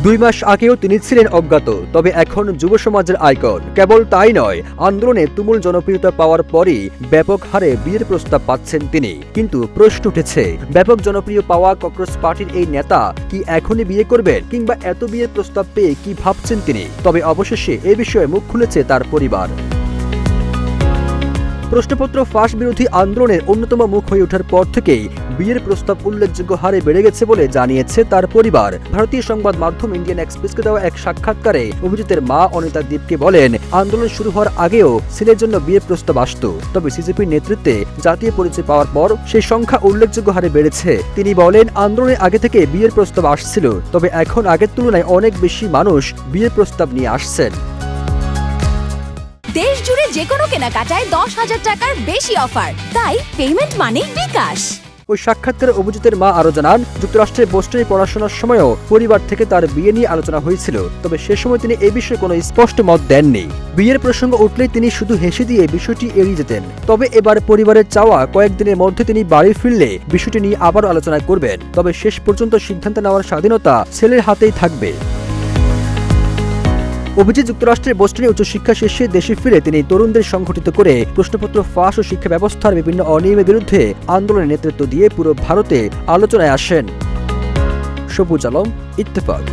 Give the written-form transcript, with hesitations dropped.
2 মাস আগেও তিনি ছিলেন অজ্ঞাত, তবে এখন যুব সমাজের আইকন। কেবল তাই নয়, আন্দোলনে তুমুল জনপ্রিয়তা পাওয়ার পরই ব্যাপক হারে বিয়ের প্রস্তাব পাচ্ছেন তিনি। কিন্তু প্রশ্ন উঠেছে, ব্যাপক জনপ্রিয় পাওয়া ককরোচ পার্টির এই নেতা কি এখনই বিয়ে করবেন, কিংবা এত বিয়ের প্রস্তাব পেয়ে কি ভাবছেন তিনি? তবে অবশেষে এ বিষয়ে মুখ খুলেছে তার পরিবার। প্রশ্নপত্র ফাঁস বিরোধী আন্দোলনের অন্যতম মুখ হয়ে ওঠার পর থেকেই বিয়ের প্রস্তাব উল্লেখযোগ্য হারে বেড়ে গেছে বলে জানিয়েছে তার পরিবার। ভারতীয় সংবাদ মাধ্যম ইন্ডিয়ান এক্সপ্রেসকে দেওয়া এক সাক্ষাৎকারে অভিজিতের মা অনিতা দীপকে বলেন, আন্দোলন শুরু হওয়ার আগেও ছেলের জন্য বিয়ের প্রস্তাব আসত, তবে সিজেপির নেতৃত্বে জাতীয় পরিচয় পাওয়ার পর সেই সংখ্যা উল্লেখযোগ্য হারে বেড়েছে। তিনি বলেন, আন্দোলনের আগে থেকে বিয়ের প্রস্তাব আসছিল, তবে এখন আগের তুলনায় অনেক বেশি মানুষ বিয়ের প্রস্তাব নিয়ে আসছেন। দেশ জুড়ে যে কোনো কেনাকাটায় 10,000 টাকার বেশি অফার, তাই পেমেন্ট মানেই বিকাশ। ওই সাক্ষাৎকারে অভিজিতের মা আরো জানান, যুক্তরাষ্ট্রের বোস্টনে পড়াশোনার সময়ও পরিবার থেকে তার বিয়ে নিয়ে আলোচনা হয়েছিল, তবে সে সময় তিনি এই বিষয়ে কোনো স্পষ্ট মত দেননি। বিয়ের প্রসঙ্গ উঠলেই তিনি শুধু হেসে দিয়ে বিষয়টি এড়িয়ে যেতেন। তবে এবার পরিবারের চাওয়া কয়েকদিনের মধ্যে তিনি বাড়ি ফিরলে বিষয়টি নিয়ে আবারও আলোচনা করবেন। তবে শেষ পর্যন্ত সিদ্ধান্ত নেওয়ার স্বাধীনতা ছেলের হাতেই থাকবে। অভিজিৎ যুক্তরাষ্ট্রের বোস্টনে উচ্চশিক্ষা শেষে দেশে ফিরে তিনি তরুণদের সংগঠিত করে প্রশ্নপত্র ফাঁস ও শিক্ষা ব্যবস্থার বিভিন্ন অনিয়মের বিরুদ্ধে আন্দোলনের নেতৃত্ব দিয়ে পুরো ভারতে আলোচনায় আসেন। সবুজ আলম, ইত্তেফাক।